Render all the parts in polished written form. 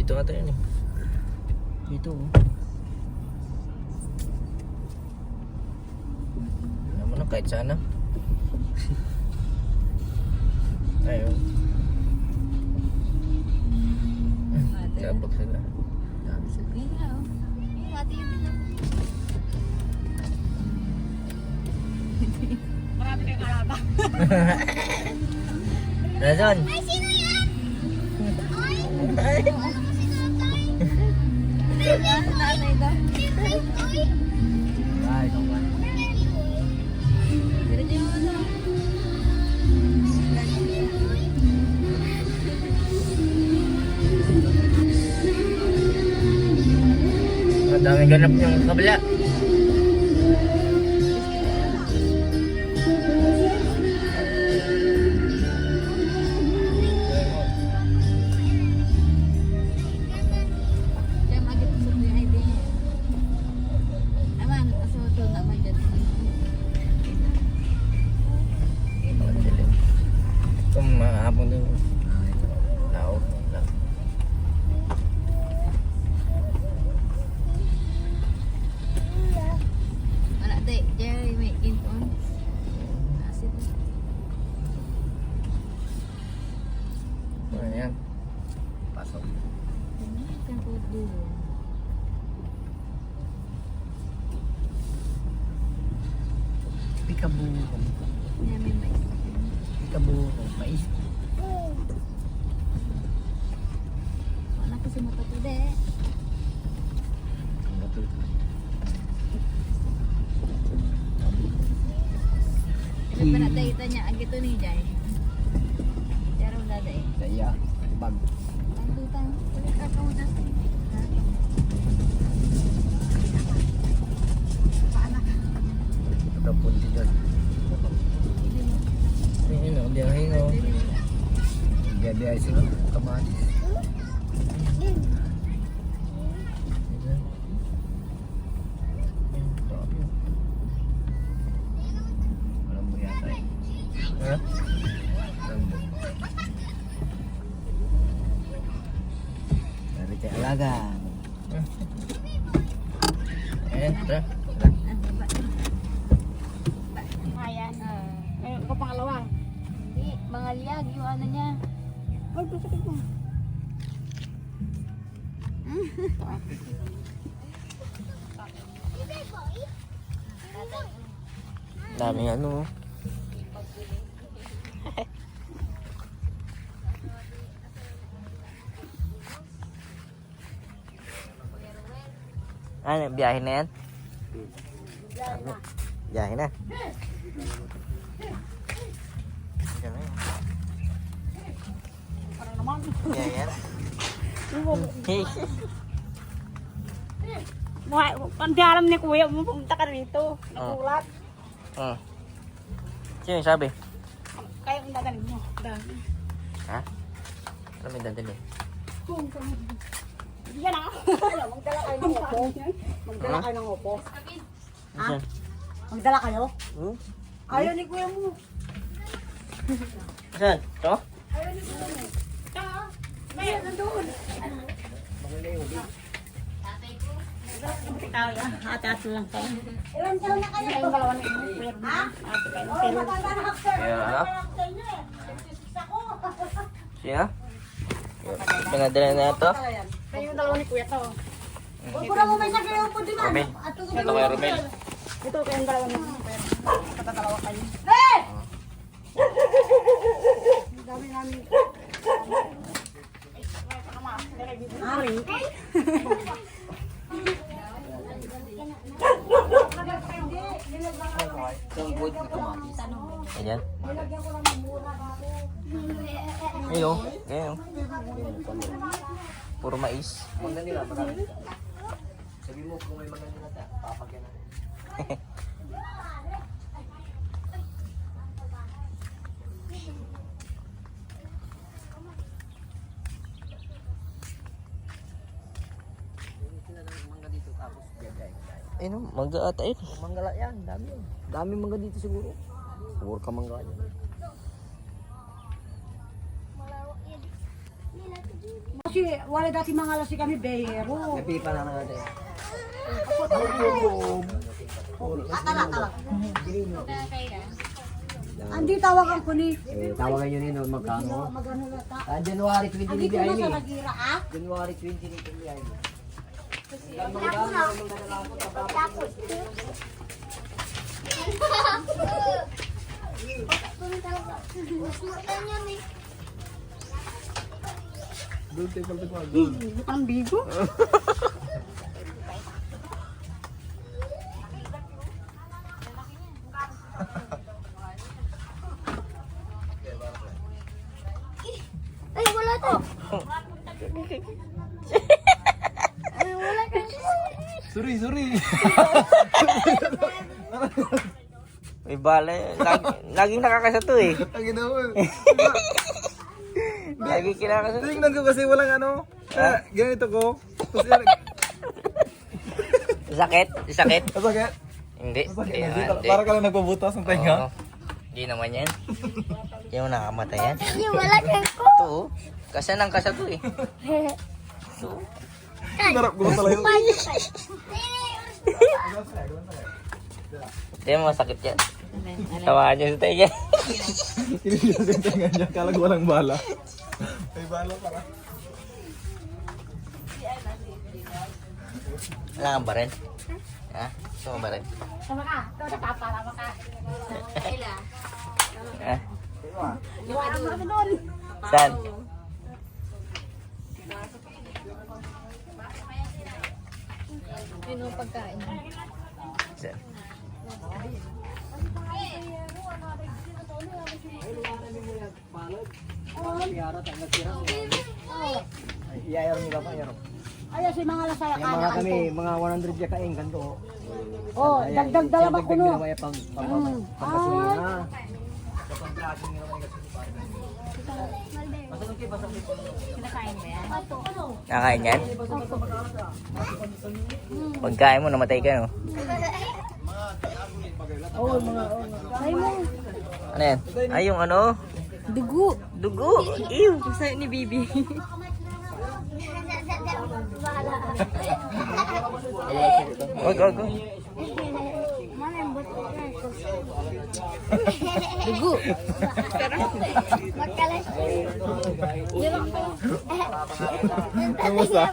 Dito ata yun eh. Dito oh. Alam mo na kahit sana. Ayun. Sabak sila. Dami sila. Yan nga oh. Yung ate yun din oh. Marami kayong alaba. Nazon! Ay, sino yan? Ay! Ay! Ano mo si tatay? Nanay daw. Uy! Ay, kawan. Pero di mo ano. Ang daming ganap yung kabila. Kaya magit sa yung idea niya. Naman, asuto naman dyan. Kung mahapon din. Lao. Wala day, Jerry may kinton. Asit. Ayan. Pasok. Kan po dulo. Pikabuho. Yan may mais. Pikabuho. Mais. Wala ko si mata to de. Ito pa na tayo niya. Agito ni Jai. Pero wala day. Saya. Bag. Ang tutang. Wala ka ka muna. Ito po dito. Ayun o. Biyahin o. Biyahin sila. Kamatis. Walang mo yata eh. Ha? Dari cek alaga. Tara. Ayan. Ngayon ko pangalawa. Hindi. Mga liag. Yung ano niya. Ay, sakit mo. Daming ano. Ano, biyahe na yan? Biyahe na. Diyan na yun. Parang naman. Biyahe yan. Hindi alam ni kuya mo, pumunta ka rito. Nakulat. Sino yung sabi? Kaya kung dadalhin mo. Dami. Ha? Ano may dadali? Yan ah. Magdala kayo ng opo. Magdala kayo ng opo. Saan? Magdala kayo? Hmm? Ayaw ni kuya mo. Saan? Ito? Ayaw ni kuya mo. May nandun. Ikaw yan. Ate-ate lang kayo. Ilan taon na kayo? Kayong dalawa na yun. Ha? Ate kayo. Pero Kaya ano? Sino? Pinadala na ito? kayong dalawa ni kuya to. Pura mo may sabi po din. Romel. Ito kay Romel. Ito kayong dalawa ni kuya. Katadalawa kayo. Ang dami namin. Ari. Ayan. Ayo. Ayo. Puro mais. Sabi mo kung may mga nilata, papagyan natin. Ayun, mangga ata yun. Mangga yan, dami yun. Dami mangga dito siguro. Siguro ka mangga yan. Kasi wala dati mga lasi kami, behero. May pipa na natin. Andi tawagan ko ni. Tawagan nyo rin magkano. Magano na ta. January 20 Andi ni ko na Biay sa ni. nagira, ah. January 20 ni Biay. Hindi pa ng bigo. Ay, wala to. Ay, wala ka. Suri. May bala. Laging nakakasa to eh. Ang ginawa. Lagi kinakasa. Tingnan ko kasi walang ano. Ganito ko. Tapos yan. Sakit? Sakit? Masakit. Hindi. Masakit. Hindi. Para ka lang nagpabutas ng tenga. Oo. Hindi naman yan. Hindi mo nakamatay yan. Ay, wala ka ko. Ito oh. Kasa ng kasa to eh. So, Narap ko pala yun. hindi mo masakit yan. Tawahan niyo sa tayo. Kiniliyan yung tenga niya. Kala ko walang bala. May bala pala. Wala kang barin? Ha? Gusto mo barin? Sama ka. Ito na paparama ka. Ila. Ha? Iwan mo kami doon. Saan? Yun ang pagkain. Saan? Iyayar mo ba pa? Ayan si mga lasaya Yung ka mga na. kami, mga 100 ya kain kanto. Oh, dagdag dalawa ko no. Pang Ah. Kinakain ba yan? Nakain yan? Pagkain mo, namatay ka no? Ay mo. Ano yan? Ay, yung ano? Dugo. Dugo! Ew! Sa'yo ni Bibi. Wag. Dugo. Magkalas. Kamusta?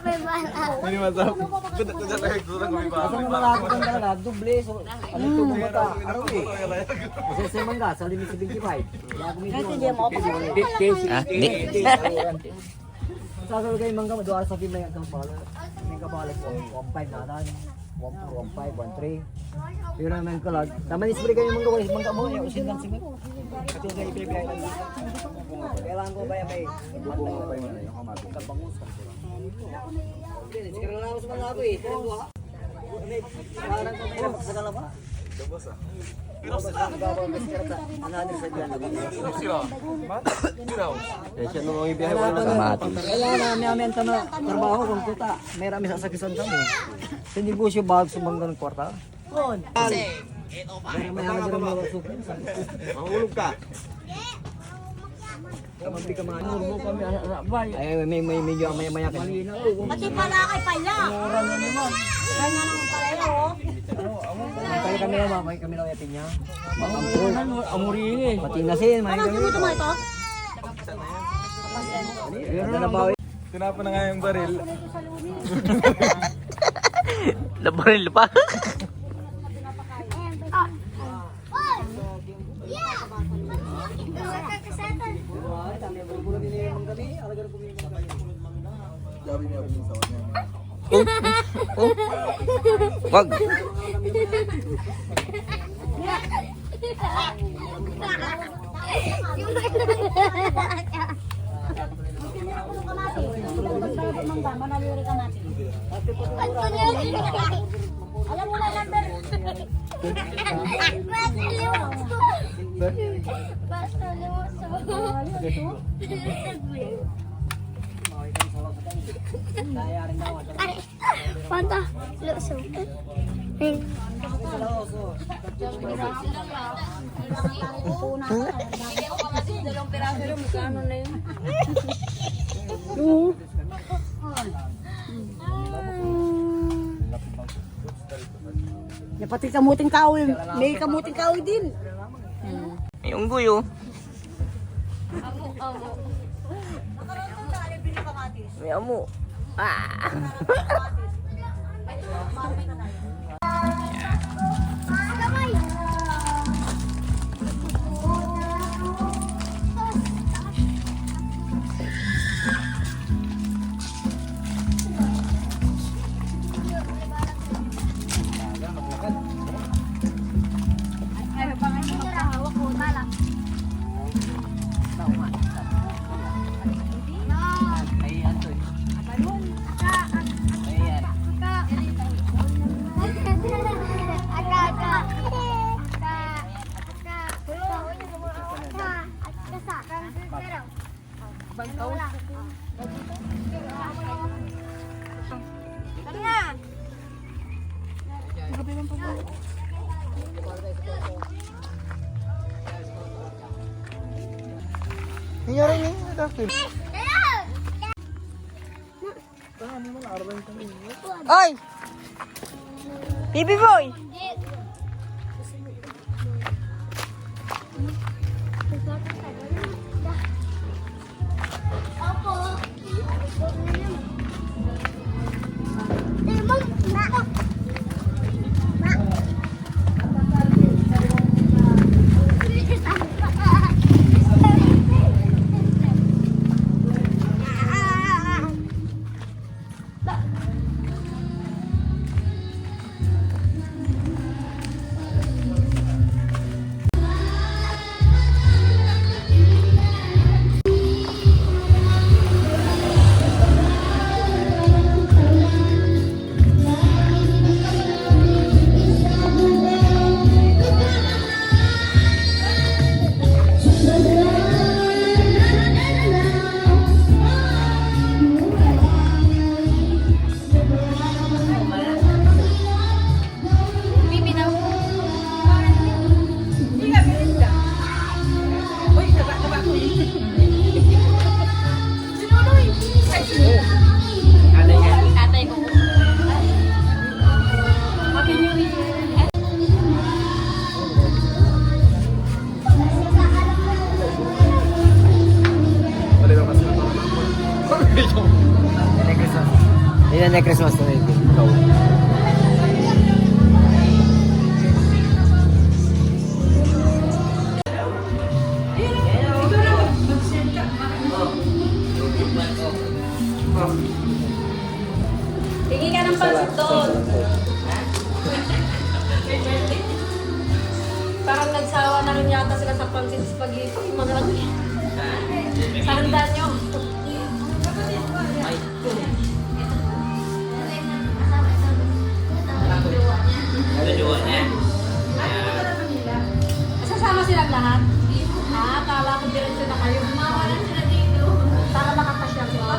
Hindi masap. Ba't dyan lang kurang kami ba? Asa mo mga ako kang talaga, duble. So, ano ito mo ka? Araw eh. Kasi sa mangga, sa limit 75. Hindi mo pa. 50. Ah, hindi. Sasabi kayo mangga, maduara sa film na yan. May kabalag po. 1.5 na natin. 1.5, 1.3. Yun ang mga kalag. Tama ni spray kayo mangga. Walis mangga mo. Yung usin lang singa. Kasi sa ibibigay lang. Kailangan ko ba yan may kabangus. Sekarang lang ako sa mga ako eh. Parang ko sa kalaba. Dabas ah. Kailangan namin na trabaho kung kita. May rami sasakisan kami. Sa negosyo bag sumanggang kwarta. May mga mga sukin. Mahulog ka. Kamampi ka mga mo kami ay may medyo maya ka. Pati pala kay pala. Kanya nang pala oh. Kaya kami may kami lang yatin niya. Amuri. Pati nasin may kami. Ano mo ito? Ano na bawi? Tinapa na nga yung baril. Labaril pa. Wag. Manaliri ka natin. Alam mo na number. Panta, luso. Oo. pati kamuting kahoy. May kamuting kahoy din. May unggoy oh. May amo. Ah. Nangyari niya yung nakakil. Oy! Baby boy! Tatay ko po. Wala ba kasi Yan na Christmas na ito. Ikaw. Tingin ka ng pansit doon. Parang nagsawa na rin yata sila sa pansit spaghetti. Mga ano yan. Sanda nyo. Sasama silang lahat? Ah, kala ko diretso na kayo. Mawalan sila dito. Para makapasya sila.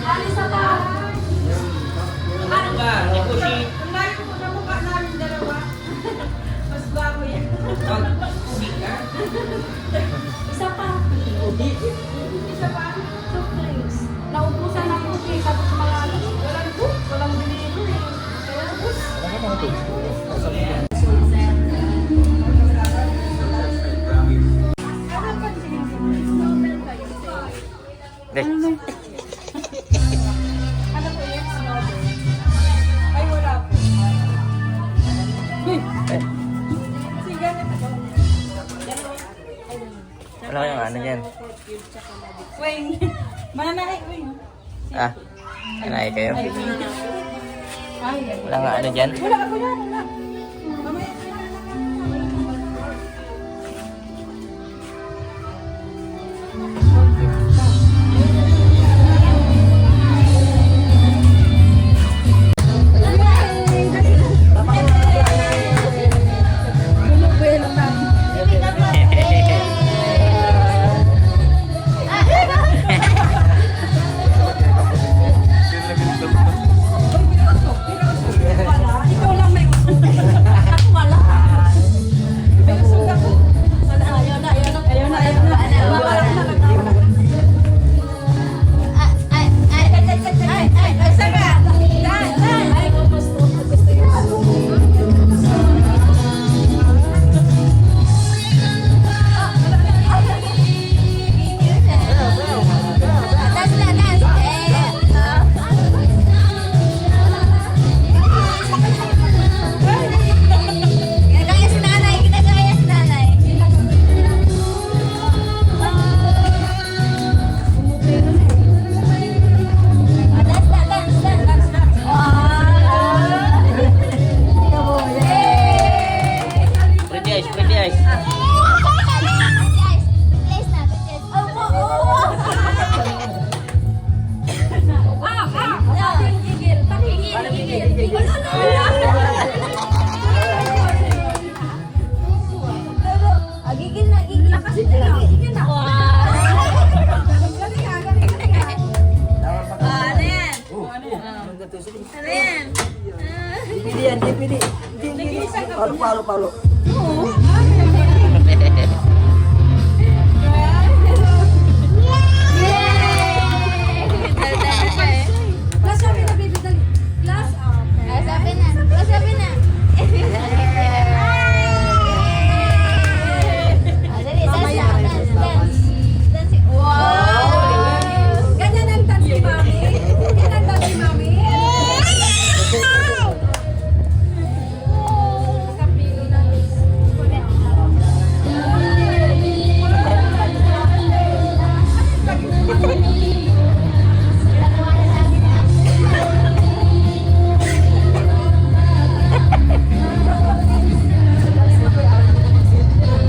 Alis na pa. Ano ba? Ikushi. Layo ko na mukha namin dalawa. Mas bago yan. Isa pa. Isa pa. Soft drinks. Naubusan ako eh. Tapos malalas. Walang cook. Walang delivery. Kaya ubus. Ano po yan? Ay, wala po. Sige, Wala yung ano yan. Wing. Mananahi, wing. Ah, kanay kayo. Ay, Wala nga ano dyan. wala ako yan. Wala. Mamaya. Ikaw lang may na to. Sige. Ano yan? DVD yan, DVD. Palo. Last sabi na, baby, dali. Last, Sabi na. Sabi na. Mamaya. Dance. Wow! Ganyan ang dance ni Mami. Ganyan ang dance ni Mami. Kapilo na.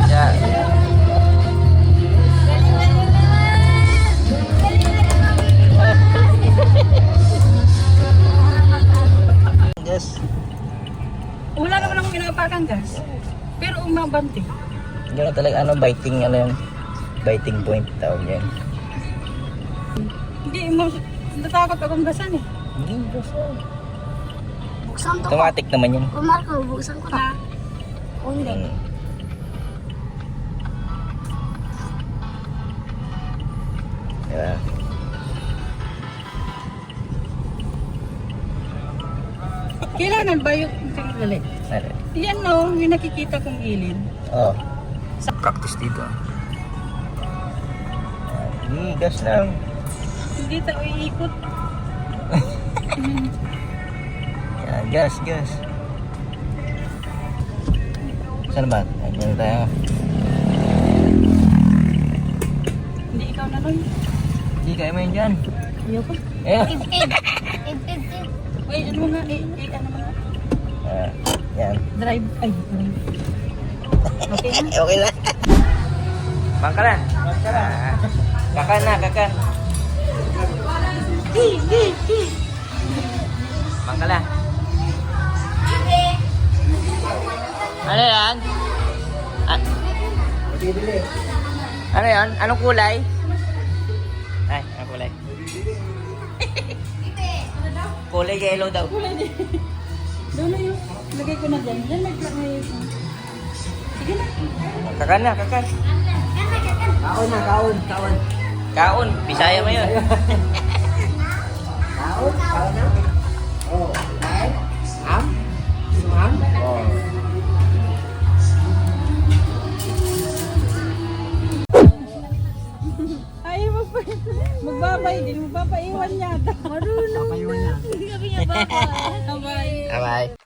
Yeah. Yes. Wala naman akong ginapakan, guys. Pero umabante. Yun na talaga, biting, biting point tawag yan. Hindi mo, natakot akong gasan eh. Hindi, basta. Buksan to ko. Automatic naman yun. Kung Marco, buksan ko to. Na, O hindi. Diba? kailangan ba yung dali? Ano? Yan no, yung nakikita kong gilid. Oo. Practice dito. Hindi, gas lang. Hindi tayo iikot. Yan, gas. Saan ba? Ayan tayo. Hindi ikaw na nun. Hindi, kaya mo yun dyan. Ayoko. Ayan. Ay, ano nga, ano nga. Yan. Drive, ay, drive. Okay na. Okay lang. Bangka na. Kakan na. Bangka na. Ano yan? Ano yan? Anong kulay? Ay, anong kulay? Kulay yellow daw. Doon na yun. Lagay ko na dyan. Yan, may sige na. Kakan na. Kaon. Kaon. Bisaya mo yun. Kaon na. Oh, ay. Am. Oh. Ay, magbabay din. Magpapaiwan yata. Marunong. Papayuan na. Sabi niya ba? Bye. Bye-bye.